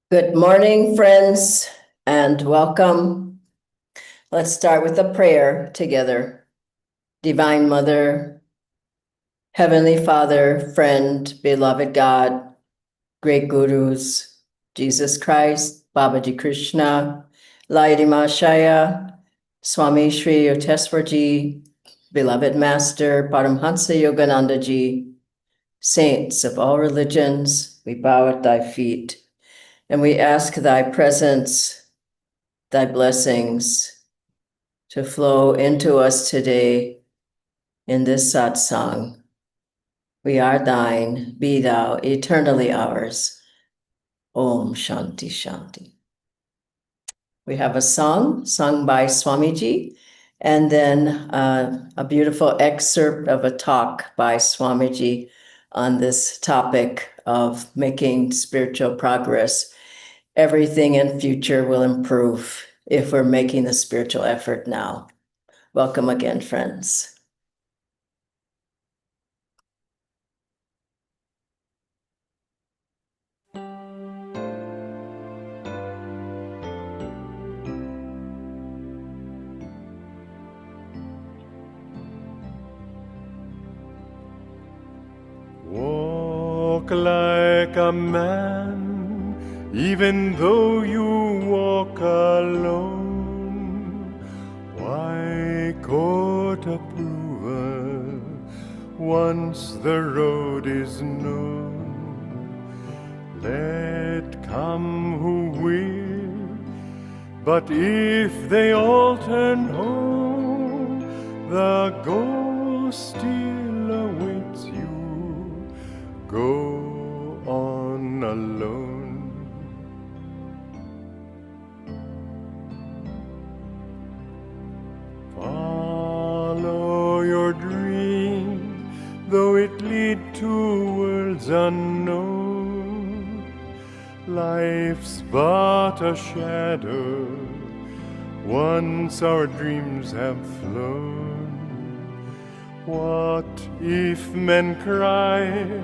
Good morning, friends, and welcome. Let's start with a prayer together. Divine Mother, Heavenly Father, friend, beloved God, great gurus, Jesus Christ, Babaji Krishna, Laidima Shaya, Swami Sri Yoteswarji, beloved Master, Paramhansa Yogananda Ji, saints of all religions, we bow at thy feet, and we ask thy presence, thy blessings to flow into us today in this satsang. We are thine, be thou eternally ours. Om Shanti Shanti. We have a song sung by Swamiji, and then a beautiful excerpt of a talk by Swamiji on this topic of making spiritual progress. Everything in future will improve if we're making the spiritual effort now. Welcome again, friends. Walk like a man, even though you walk alone. Why court approval once the road is known? Let come who will, but if they all turn home, the goal still awaits you. Go on alone. Follow your dream, though it lead to worlds unknown. Life's but a shadow, once our dreams have flown. What if men cry,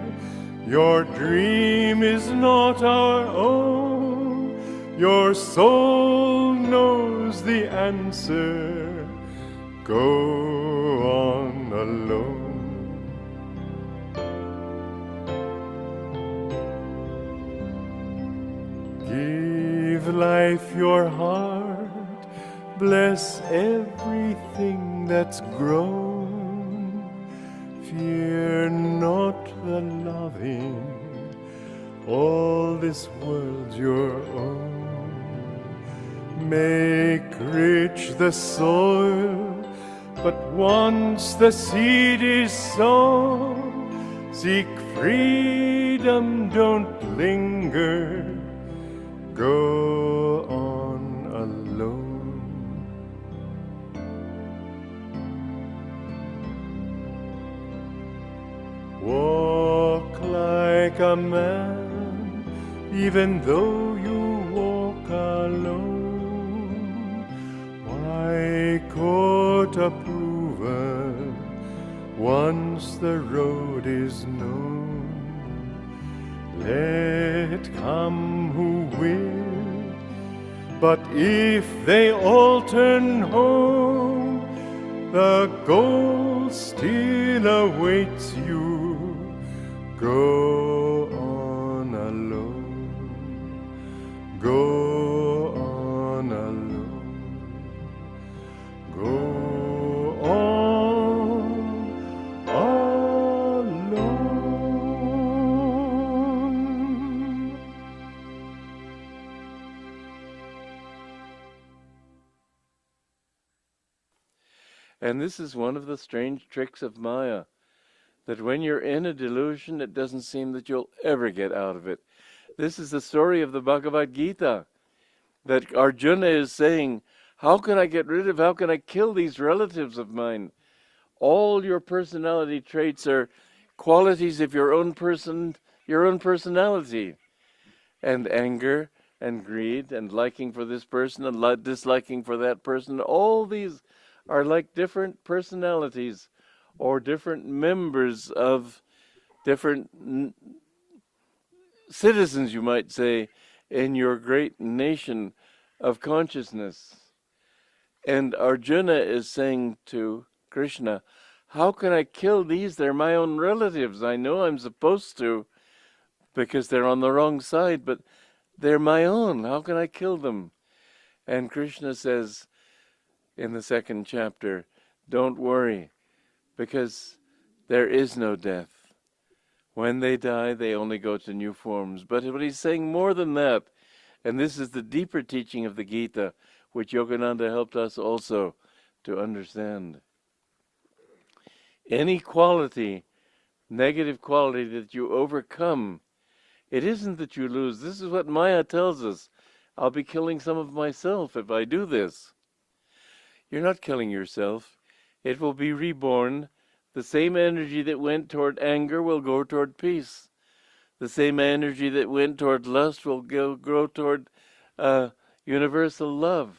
your dream is not our own? Your soul knows the answer. Go on alone. Give life your heart, bless everything that's grown. Fear not the loving, all this world's your own. Make rich the soil, but once the seed is sown, seek freedom, don't linger. Go on alone. Walk like a man, even though you walk alone. Why court approval once the road is known? Let come who will, but if they all turn home, the goal still awaits you. Go on alone. Go on alone. Go on alone. And this is one of the strange tricks of Maya, that when you're in a delusion, it doesn't seem that you'll ever get out of it. This is the story of the Bhagavad Gita, that Arjuna is saying, how can I kill these relatives of mine? All your personality traits are qualities of your own personality. And anger and greed and liking for this person and disliking for that person, all these are like different personalities or different members of different citizens, you might say, in your great nation of consciousness. And Arjuna is saying to Krishna, how can I kill these? They're my own relatives. I know I'm supposed to because they're on the wrong side, but they're my own. How can I kill them? And Krishna says in the second chapter, don't worry, because there is no death. When they die, they only go to new forms. But he's saying more than that, and this is the deeper teaching of the Gita, which Yogananda helped us also to understand. Any quality, negative quality that you overcome, it isn't that you lose. This is what Maya tells us. I'll be killing some of myself if I do this. You're not killing yourself. It will be reborn. The same energy that went toward anger will go toward peace. The same energy that went toward lust will grow toward universal love.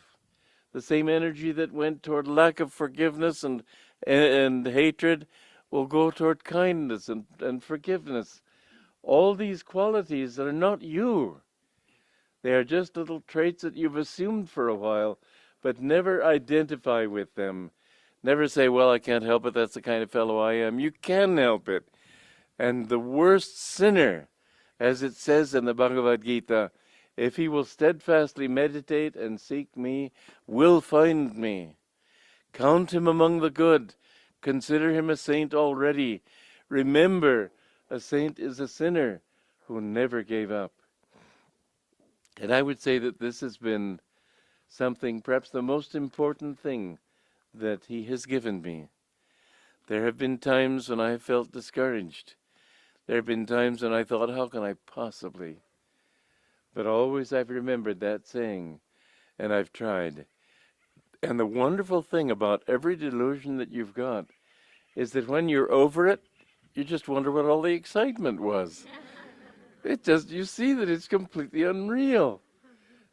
The same energy that went toward lack of forgiveness and hatred will go toward kindness and forgiveness. All these qualities are not you. They are just little traits that you've assumed for a while, but never identify with them. Never say, well, I can't help it, that's the kind of fellow I am. You can help it. And the worst sinner, as it says in the Bhagavad Gita, if he will steadfastly meditate and seek me, will find me. Count him among the good. Consider him a saint already. Remember, a saint is a sinner who never gave up. And I would say that this has been something, perhaps the most important thing that he has given me. There have been times when I have felt discouraged. There have been times when I thought, how can I possibly? But always I've remembered that saying, and I've tried. And the wonderful thing about every delusion that you've got is that when you're over it, you just wonder what all the excitement was. You see that it's completely unreal.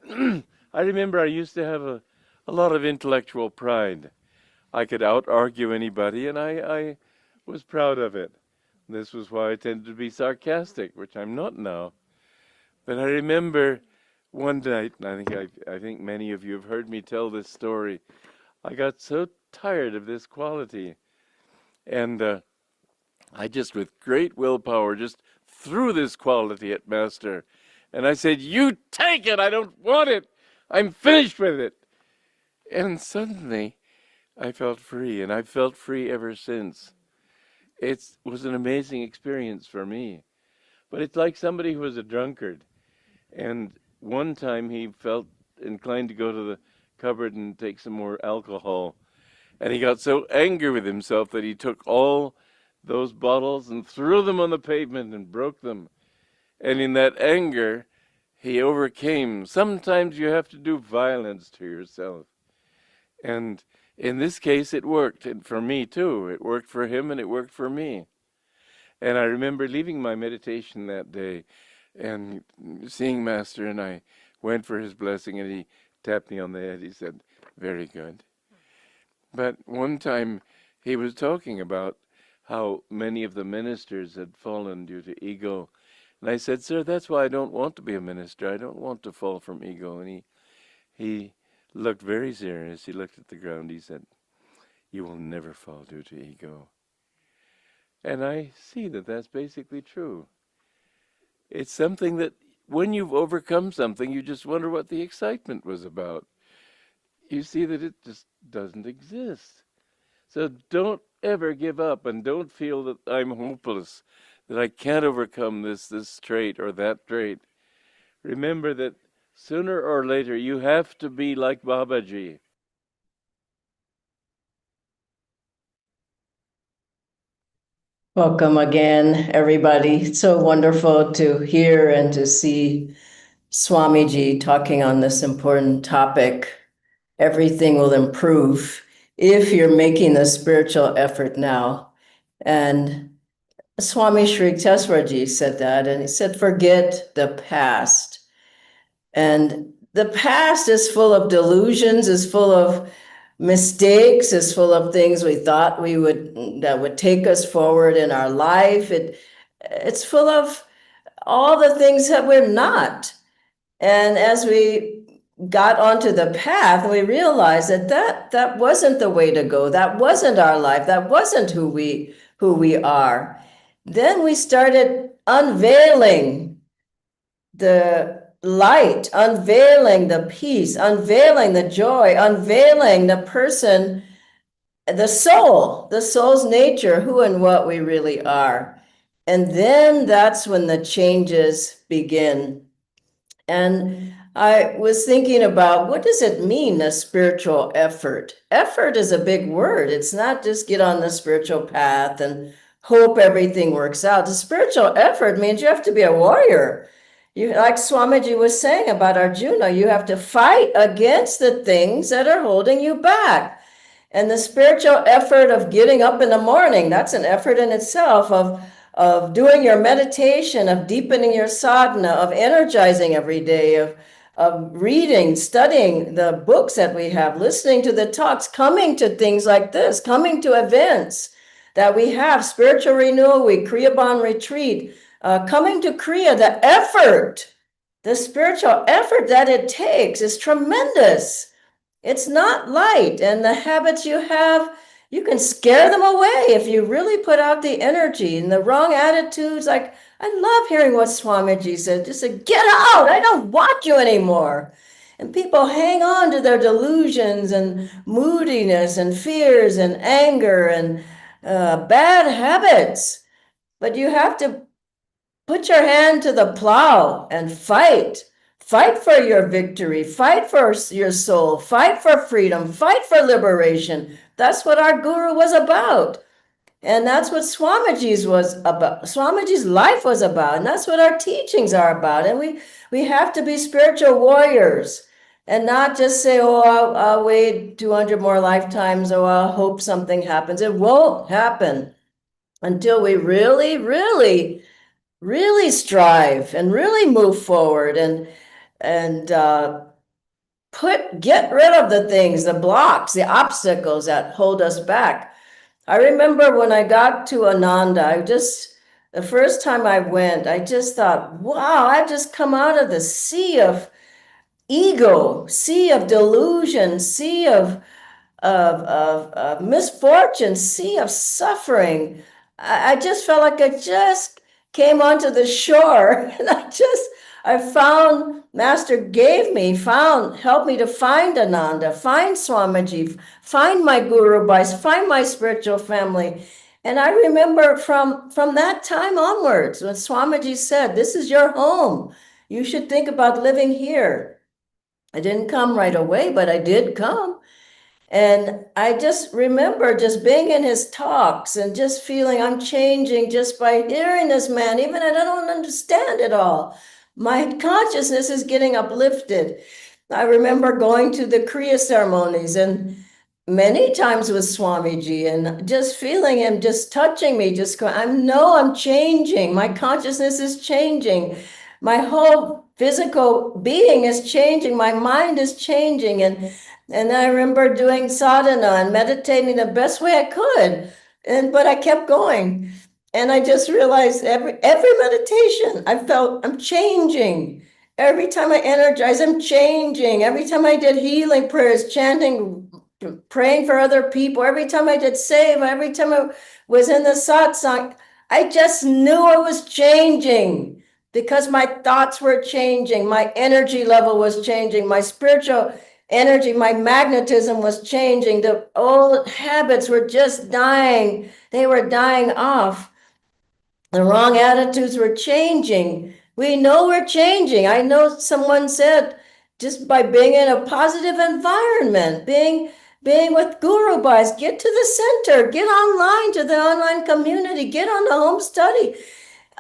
I remember I used to have a lot of intellectual pride. I could out-argue anybody, and I was proud of it. This was why I tended to be sarcastic, which I'm not now. But I remember one night, and I think many of you have heard me tell this story, I got so tired of this quality. And I just, with great willpower, just threw this quality at Master. And I said, you take it, I don't want it. I'm finished with it. And suddenly, I felt free, and I've felt free ever since. It was an amazing experience for me. But it's like somebody who was a drunkard. And one time he felt inclined to go to the cupboard and take some more alcohol. And he got so angry with himself that he took all those bottles and threw them on the pavement and broke them. And in that anger, he overcame. Sometimes you have to do violence to yourself. And in this case, it worked. And for me, too. It worked for him and it worked for me. And I remember leaving my meditation that day and seeing Master, and I went for his blessing, and he tapped me on the head. He said, very good. But one time he was talking about how many of the ministers had fallen due to ego. And I said, sir, that's why I don't want to be a minister. I don't want to fall from ego. And he looked very serious. He looked at the ground. He said, you will never fall due to ego. And I see that that's basically true. It's something that when you've overcome something, you just wonder what the excitement was about. You see that it just doesn't exist. So don't ever give up, and don't feel that I'm hopeless, that I can't overcome this trait or that trait. Remember that sooner or later you have to be like Babaji. Welcome again, everybody. It's so wonderful to hear and to see Swamiji talking on this important topic. Everything will improve if you're making the spiritual effort now. And Swami Sri Teswarji said that, and he said, forget the past. And the past is full of delusions, is full of mistakes, is full of things we thought that would take us forward in our life. It's full of all the things that we're not. And as we got onto the path, we realized that wasn't the way to go. That wasn't our life. That wasn't who we are. Then we started unveiling the light, unveiling the peace, unveiling the joy, unveiling the person, the soul's nature, who and what we really are. And then that's when the changes begin. And I was thinking about, what does it mean, a spiritual effort? Effort is a big word. It's not just get on the spiritual path and hope everything works out. The spiritual effort means you have to be a warrior. You, like Swamiji was saying about Arjuna, you have to fight against the things that are holding you back. And the spiritual effort of getting up in the morning, that's an effort in itself, of doing your meditation, of deepening your sadhana, of energizing every day, of reading, studying the books that we have, listening to the talks, coming to things like this, coming to events that we have, spiritual renewal week, Kriya Bond retreat, coming to Kriya, the effort, the spiritual effort that it takes is tremendous. It's not light, and the habits you have, you can scare them away if you really put out the energy and the wrong attitudes. Like, I love hearing what Swamiji said. Just say, get out, I don't want you anymore. And people hang on to their delusions and moodiness and fears and anger and bad habits. But you have to put your hand to the plow and fight. Fight for your victory. Fight for your soul. Fight for freedom. Fight for liberation. That's what our guru was about. And that's what Swamiji's was about. Swamiji's life was about. And that's what our teachings are about. And we have to be spiritual warriors and not just say, oh, I'll wait 200 more lifetimes. Oh, I'll hope something happens. It won't happen until we really, really, really strive and really move forward and get rid of the things, the blocks, the obstacles that hold us back. I remember when I got to Ananda, the first time I went, I just thought, wow, I've just come out of the sea of ego, sea of delusion, sea of misfortune, sea of suffering. I just felt like I just came onto the shore and I found, Master helped me to find Ananda, find Swamiji, find my Guru Bhais, find my spiritual family. And I remember from that time onwards, when Swamiji said, this is your home, you should think about living here. I didn't come right away, but I did come. And I just remember just being in his talks and just feeling I'm changing just by hearing this man, even if I don't understand it all. My consciousness is getting uplifted. I remember going to the Kriya ceremonies and many times with Swamiji and just feeling him, just touching me, just going, I'm changing. My consciousness is changing. My whole physical being is changing. My mind is changing. And I remember doing sadhana and meditating the best way I could. But I kept going. And I just realized every meditation, I felt I'm changing. Every time I energize, I'm changing. Every time I did healing prayers, chanting, praying for other people, every time I did seva, every time I was in the satsang, I just knew I was changing because my thoughts were changing. My energy level was changing. My spiritual energy, my magnetism was changing. The old habits were just dying. They were dying off. The wrong attitudes were changing. We know we're changing. I know someone said just by being in a positive environment, being with Guru Bhais, get to the center, get online to the online community, get on the home study.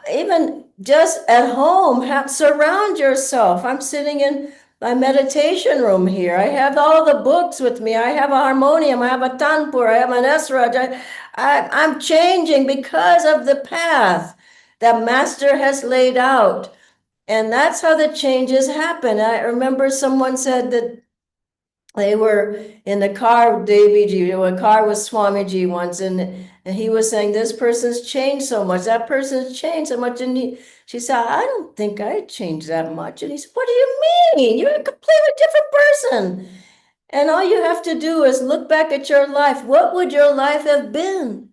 Even just at home, surround yourself. I'm sitting in my meditation room here. I have all the books with me. I have a harmonium. I have a tanpur. I have an esraj. I'm changing because of the path that Master has laid out. And that's how the changes happen. I remember someone said that they were in the car with Daviji, a car with Swamiji once, and he was saying, this person's changed so much, that person's changed so much. And she said, I don't think I changed that much. And he said, what do you mean? You're a completely different person. And all you have to do is look back at your life. What would your life have been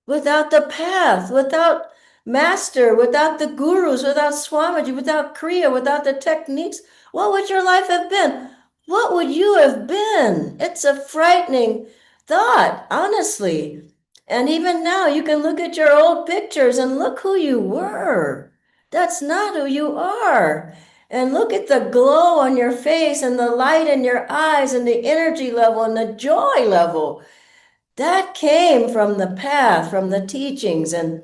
without the path, without master, without the gurus, without Swamiji, without Kriya, without the techniques? What would your life have been? What would you have been? It's a frightening thought, honestly. And even now, you can look at your old pictures and look who you were. That's not who you are. And look at the glow on your face and the light in your eyes and the energy level and the joy level. That came from the path, from the teachings, and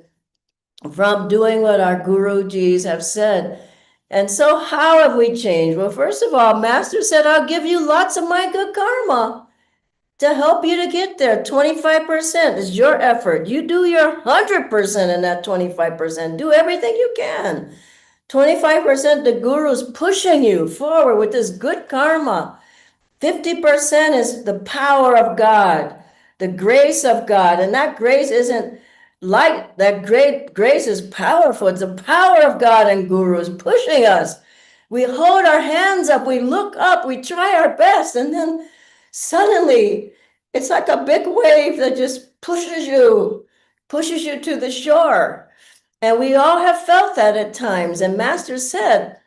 from doing what our Gurujis have said. And so, how have we changed? Well, first of all, Master said, I'll give you lots of my good karma to help you to get there. 25% is your effort. You do your 100% in that 25%. Do everything you can. 25% the guru's pushing you forward with this good karma. 50% is the power of God, the grace of God. And that grace isn't light, that great grace is powerful. It's the power of God and gurus pushing us. We hold our hands up, we look up, we try our best, and then suddenly it's like a big wave that just pushes you to the shore. And we all have felt that at times. And Master said,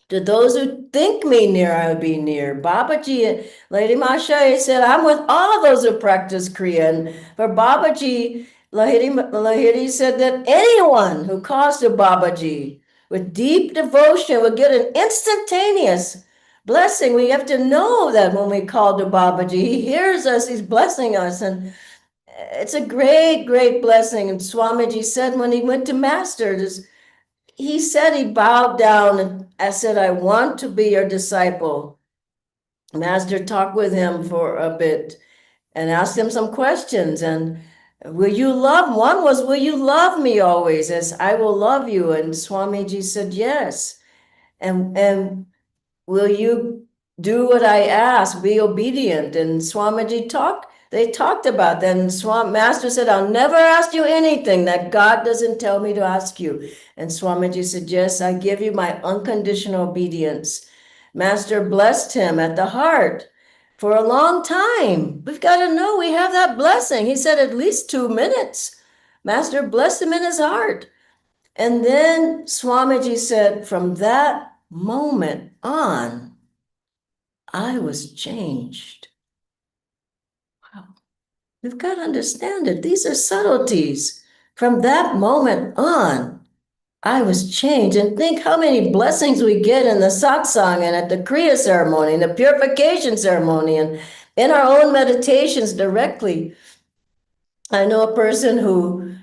to those who think me near, I will be near. Babaji, Lady Masha said, I'm with all those who practice Kriya. And for Babaji, Lahiri said that anyone who calls to Babaji with deep devotion will get an instantaneous blessing. We have to know that when we call to Babaji, he hears us, he's blessing us. And it's a great, great blessing. And Swamiji said when he went to Master, he said he bowed down and I said, I want to be your disciple. Master talked with him for a bit and asked him some questions. And will you love? One was, will you love me always as I will love you? And Swamiji said, yes. And will you do what I ask? Be obedient. And they talked about that. And Master said, I'll never ask you anything that God doesn't tell me to ask you. And Swamiji said, yes, I give you my unconditional obedience. Master blessed him at the heart for a long time. We've got to know we have that blessing. He said at least 2 minutes. Master blessed him in his heart. And then Swamiji said, from that moment on, I was changed. Wow. We've got to understand it. These are subtleties. From that moment on, I was changed. And think how many blessings we get in the satsang and at the Kriya ceremony, and the purification ceremony, and in our own meditations directly. I know a person who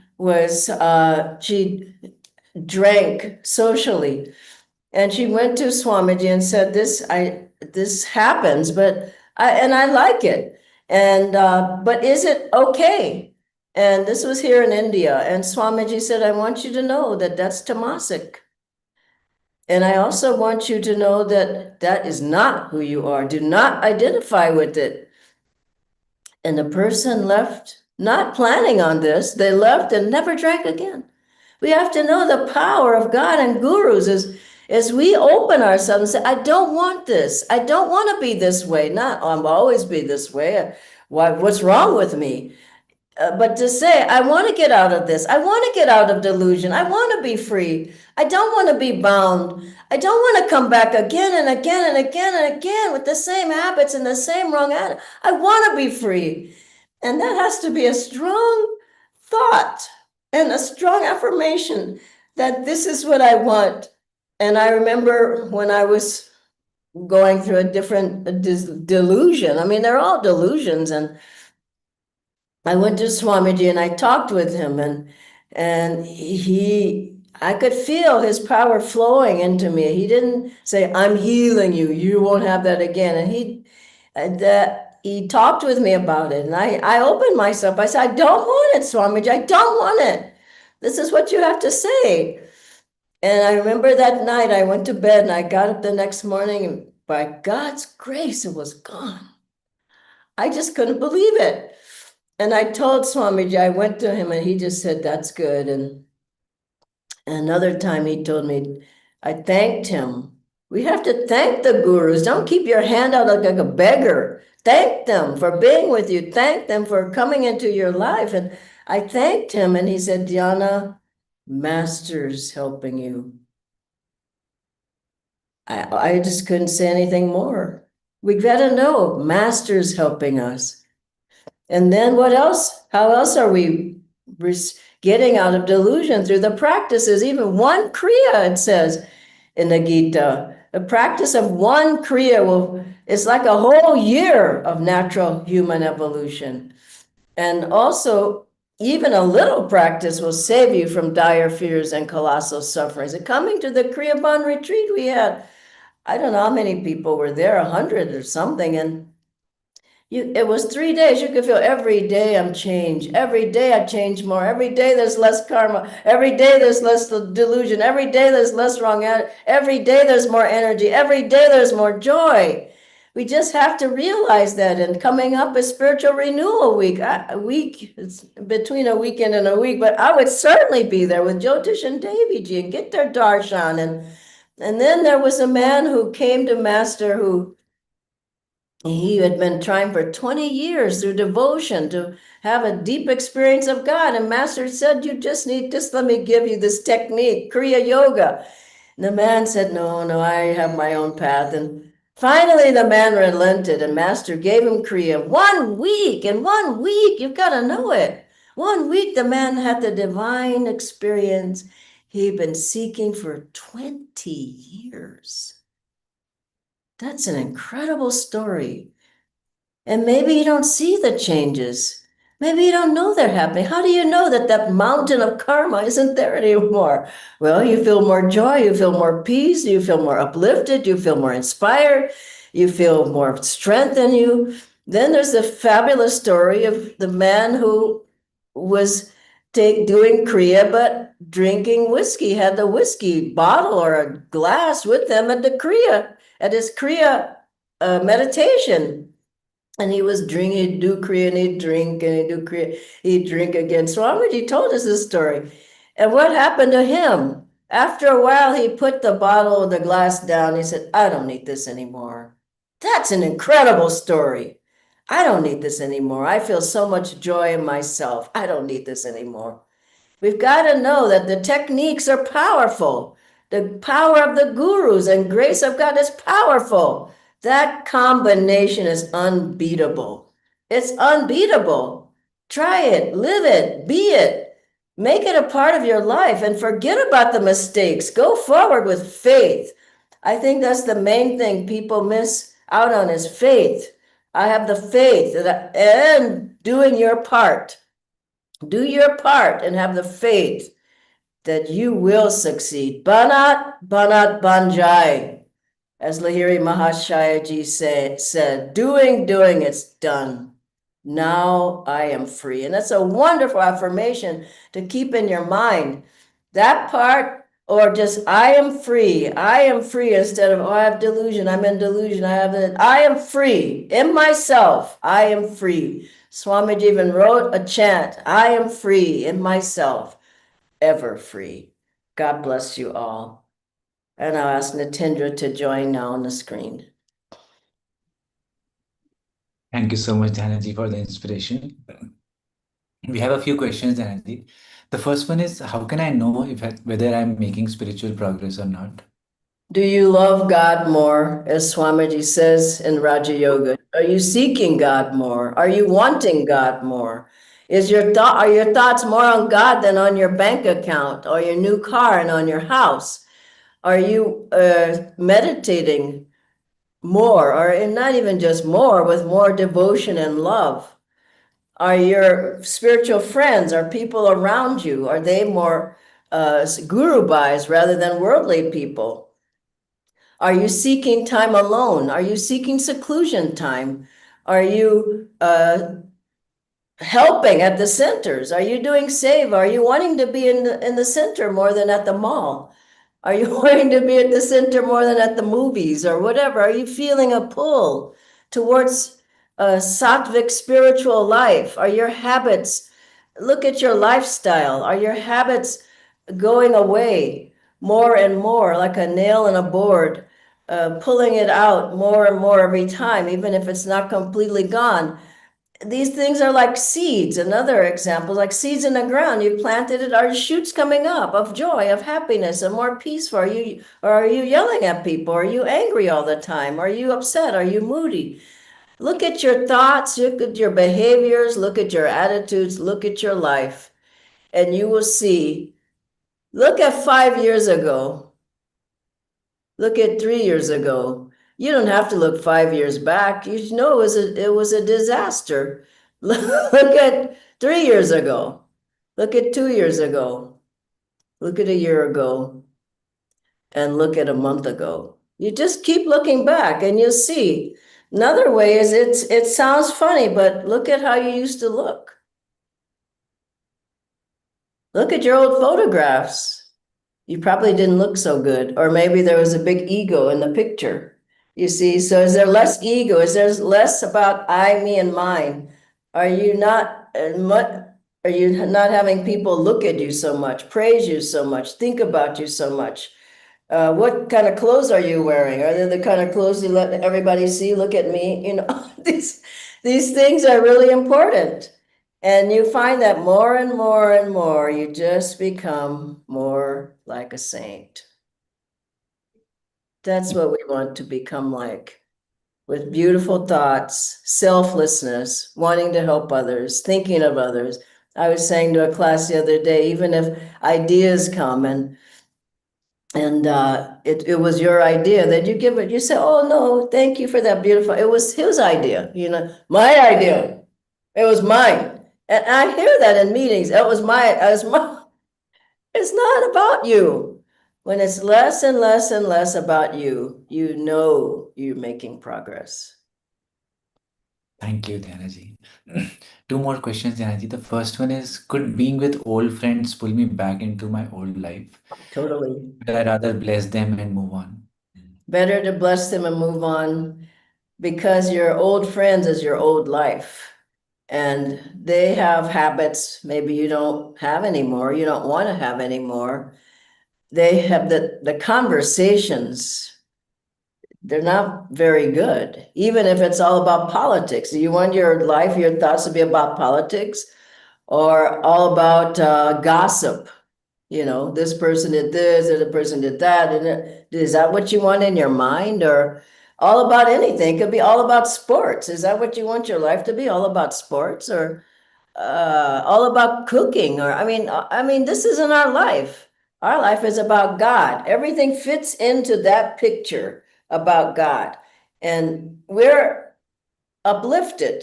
she drank socially. And she went to Swamiji and said, this happens, but I like it. And but is it okay? And this was here in India. And Swamiji said, I want you to know that that's tamasic. And I also want you to know that that is not who you are. Do not identify with it. And the person left, not planning on this. They left and never drank again. We have to know the power of God and gurus as we open ourselves and say, I don't want this. I don't want to be this way. Not, I'll always be this way. What's wrong with me? But to say, I want to get out of this. I want to get out of delusion. I want to be free. I don't want to be bound. I don't want to come back again and again and again and again with the same habits and the same wrong attitude. I want to be free. And that has to be a strong thought and a strong affirmation that this is what I want. And I remember when I was going through a different delusion. I mean, they're all delusions. And I went to Swamiji and I talked with him, and I could feel his power flowing into me. He didn't say, I'm healing you. You won't have that again. And he talked with me about it. And I opened myself. I said, I don't want it, Swamiji. I don't want it. This is what you have to say. And I remember that night I went to bed and I got up the next morning by God's grace, it was gone. I just couldn't believe it. And I told Swamiji, I went to him and he just said, that's good. And another time he told me, I thanked him. We have to thank the gurus. Don't keep your hand out like a beggar. Thank them for being with you. Thank them for coming into your life. And I thanked him and he said, Dhyana, Master's helping you. I just couldn't say anything more. We got to know Master's helping us. And then what else? How else are we getting out of delusion? Through the practices, even one Kriya, it says in the Gita. The practice of one Kriya it's like a whole year of natural human evolution. And also, even a little practice will save you from dire fears and colossal sufferings. And coming to the Kriya Bond retreat, we had, I don't know how many people were there, 100 or something. And it was 3 days. You could feel every day I'm changed. Every day I change more. Every day there's less karma. Every day there's less delusion. Every day there's less wrong. Every day there's more energy. Every day there's more joy. We just have to realize that. And coming up is spiritual renewal week. It's between a weekend and a week, but I would certainly be there with Jyotish and Daviji and get their darshan. And then there was a man who came to Master who he had been trying for 20 years through devotion to have a deep experience of God. And Master said, you just let me give you this technique, Kriya Yoga. And the man said, no, I have my own path. And finally the man relented and Master gave him Kriya. 1 week, in 1 week, you've got to know it. 1 week, the man had the divine experience he'd been seeking for 20 years. That's an incredible story. And maybe you don't see the changes. Maybe you don't know they're happening. How do you know that that mountain of karma isn't there anymore? Well, you feel more joy, you feel more peace, you feel more uplifted, you feel more inspired, you feel more strength in you. Then there's the fabulous story of the man who was doing Kriya, but drinking whiskey, had the whiskey bottle or a glass with them at the Kriya, at his Kriya meditation. And he was drinking, he'd do Kriya and he'd drink and he'd do Kriya, he'd drink again. Swamiji told us this story. And what happened to him? After a while, he put the bottle, the glass down. He said, I don't need this anymore. That's an incredible story. I don't need this anymore. I feel so much joy in myself. I don't need this anymore. We've got to know that the techniques are powerful. The power of the gurus and grace of God is powerful. That combination is unbeatable. It's unbeatable. Try it, live it, be it. Make it a part of your life and forget about the mistakes. Go forward with faith. I think that's the main thing people miss out on is faith. I have the faith and doing your part. Do your part and have the faith that you will succeed. Banat, banat, banjai. As Lahiri Mahashayaji said, doing, it's done. Now I am free. And that's a wonderful affirmation to keep in your mind. That part, or just I am free instead of, I have delusion, I'm in delusion, I am free in myself, I am free. Swamiji even wrote a chant, I am free in myself, ever free. God bless you all. And I'll ask Natindra to join now on the screen. Thank you so much, Dhanaji, for the inspiration. We have a few questions, Dhanaji. The first one is, how can I know whether I'm making spiritual progress or not? Do you love God more, as Swamiji says in Raja Yoga? Are you seeking God more? Are you wanting God more? Are your thoughts more on God than on your bank account or your new car and on your house? Are you meditating more, or not even just more, with more devotion and love? Are your spiritual friends, are people around you, are they more guru bhais rather than worldly people? Are you seeking time alone? Are you seeking seclusion time? Are you helping at the centers? Are you doing save? Are you wanting to be in the center more than at the mall? Are you wanting to be at the center more than at the movies or whatever? Are you feeling a pull towards a sattvic spiritual life? Are your habits, look at your lifestyle, are your habits going away more and more like a nail in a board, pulling it out more and more every time, even if it's not completely gone? These things are like seeds. Another example, like seeds in the ground. You planted it. Are shoots coming up of joy, of happiness, and more peaceful? Are you, or are you yelling at people? Are you angry all the time? Are you upset? Are you moody? Look at your thoughts. Look at your behaviors. Look at your attitudes. Look at your life, and you will see. Look at 5 years ago. Look at 3 years ago. You don't have to look 5 years back. You know it was a disaster. Look at 3 years ago. Look at 2 years ago. Look at a year ago. And look at a month ago. You just keep looking back and you'll see. Another way is it sounds funny, but look at how you used to look. Look at your old photographs. You probably didn't look so good, or maybe there was a big ego in the picture. You see, so is there less ego? Is there less about I, me, and mine? Are you not are you not having people look at you so much, praise you so much, think about you so much? What kind of clothes are you wearing? Are they the kind of clothes you let everybody see? Look at me. You know, these things are really important. And you find that more and more and more, you just become more like a saint. That's what we want to become like, with beautiful thoughts, selflessness, wanting to help others, thinking of others. I was saying to a class the other day, even if ideas come and it was your idea that you give it, you say, oh no, thank you for that beautiful, it was his idea, you know, my idea. It was mine. And I hear that in meetings. It was my, it's not about you. When it's less and less and less about you, you know you're making progress. Thank you, Dhyanaji. Two more questions, Dhyanaji. The first one is, could being with old friends pull me back into my old life? Totally. Would I rather bless them and move on? Better to bless them and move on, because your old friends is your old life. And they have habits maybe you don't have anymore, you don't want to have anymore. They have the conversations, they're not very good, even if it's all about politics. Do you want your life, your thoughts to be about politics or all about gossip? You know, this person did this, or the person did that. And is that what you want in your mind? Or all about anything? It could be all about sports. Is that what you want your life to be? All about sports, or all about cooking? Or I mean, this isn't our life. Our life is about God. Everything fits into that picture about God. And we're uplifted.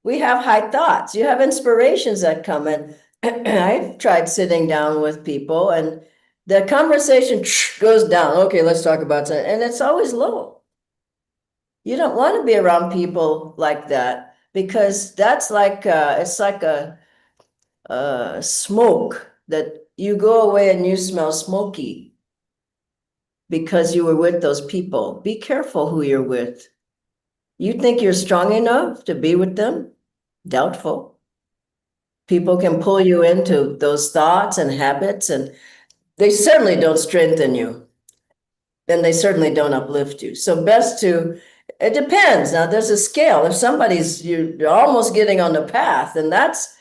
We have high thoughts. You have inspirations that come in. I've tried sitting down with people and the conversation goes down. Okay, let's talk about something. And it's always low. You don't want to be around people like that, because that's like, it's like a smoke that you go away and you smell smoky because you were with those people. Be careful who you're with. You think you're strong enough to be with them? Doubtful. People can pull you into those thoughts and habits, and they certainly don't strengthen you. And they certainly don't uplift you. So best to, it depends. Now there's a scale. If somebody's, you're almost getting on the path, then that's,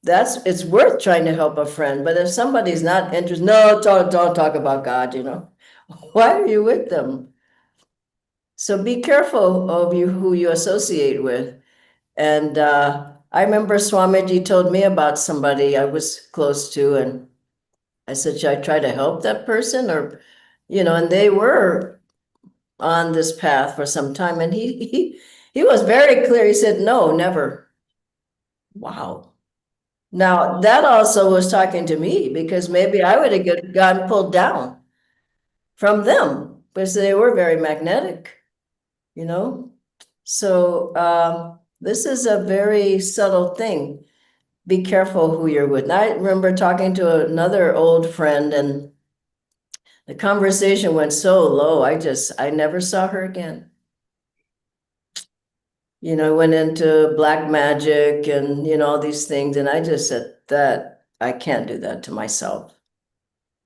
it's worth trying to help a friend. But if somebody's not interested, no, don't talk about God, you know. Why are you with them? So be careful of you who you associate with. And I remember Swamiji told me about somebody I was close to, and I said, should I try to help that person? Or, you know, and they were on this path for some time, and he was very clear. He said, no, never. Wow. Now that also was talking to me, because maybe I would have gotten pulled down from them, because they were very magnetic, you know. So this is a very subtle thing. Be careful who you're with. And I remember talking to another old friend, and The conversation went so low, I never saw her again. You know, went into black magic and, you know, all these things. And I just said that I can't do that to myself.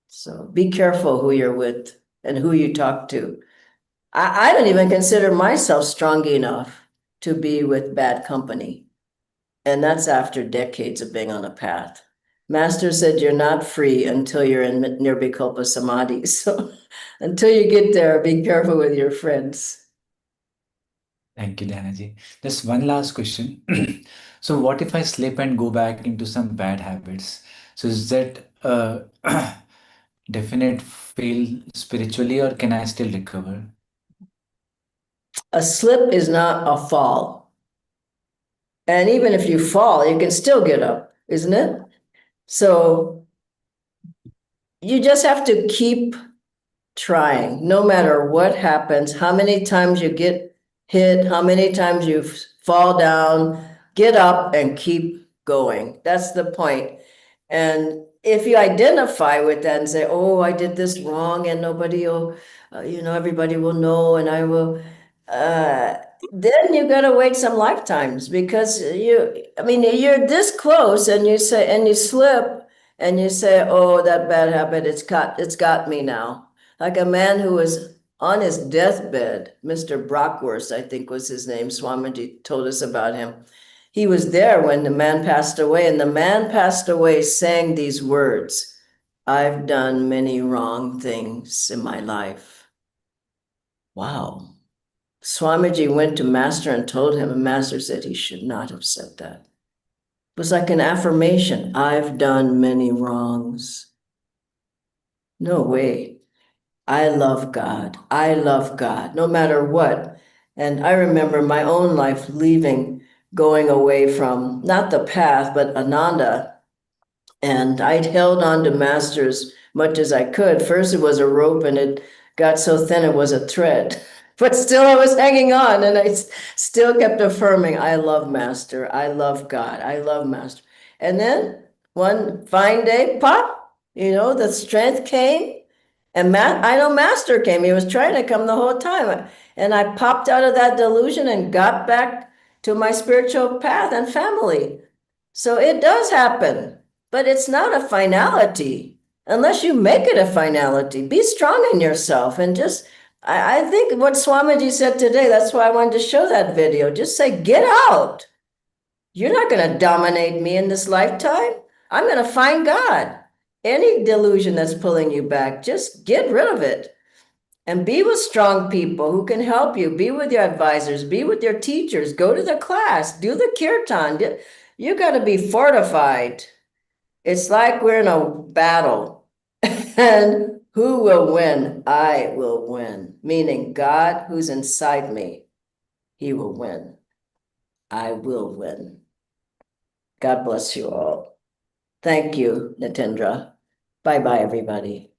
So be careful who you're with and who you talk to. I don't even consider myself strong enough to be with bad company. And that's after decades of being on a path. Master said you're not free until you're in Nirvikalpa Samadhi. So until you get there, be careful with your friends. Thank you, Dhyanaji. Just one last question. So, what if I slip and go back into some bad habits? So, is that a definite fail spiritually, or can I still recover? A slip is not a fall. And even if you fall, you can still get up, isn't it? So you just have to keep trying, no matter what happens, how many times you get hit, how many times you fall down, get up and keep going. That's the point. And if you identify with that and say, oh, I did this wrong and nobody will, everybody will know and I will, then you gotta wait some lifetimes because you're this close and you slip and you say, oh, that bad habit, it's got me now. Like a man who was on his deathbed, Mr. Brockhurst, I think was his name. Swamiji told us about him. He was there when the man passed away, and the man passed away saying these words, I've done many wrong things in my life. Wow. Swamiji went to Master and told him, and Master said he should not have said that. It was like an affirmation. I've done many wrongs. No way. I love God. I love God, no matter what. And I remember my own life leaving, going away from not the path, but Ananda. And I'd held on to Master as much as I could. First, it was a rope and it got so thin it was a thread. But still, I was hanging on and I still kept affirming, I love Master. I love God. I love Master. And then one fine day, pop, the strength came. And I know Master came. He was trying to come the whole time. And I popped out of that delusion and got back to my spiritual path and family. So it does happen, but it's not a finality unless you make it a finality. Be strong in yourself and I think what Swamiji said today, that's why I wanted to show that video. Just say, get out. You're not going to dominate me in this lifetime. I'm going to find God. Any delusion that's pulling you back, just get rid of it. And be with strong people who can help you. Be with your advisors. Be with your teachers. Go to the class. Do the kirtan. You got to be fortified. It's like we're in a battle. And who will win? I will win. Meaning God who's inside me, he will win. I will win. God bless you all. Thank you, Natendra. Bye-bye, everybody.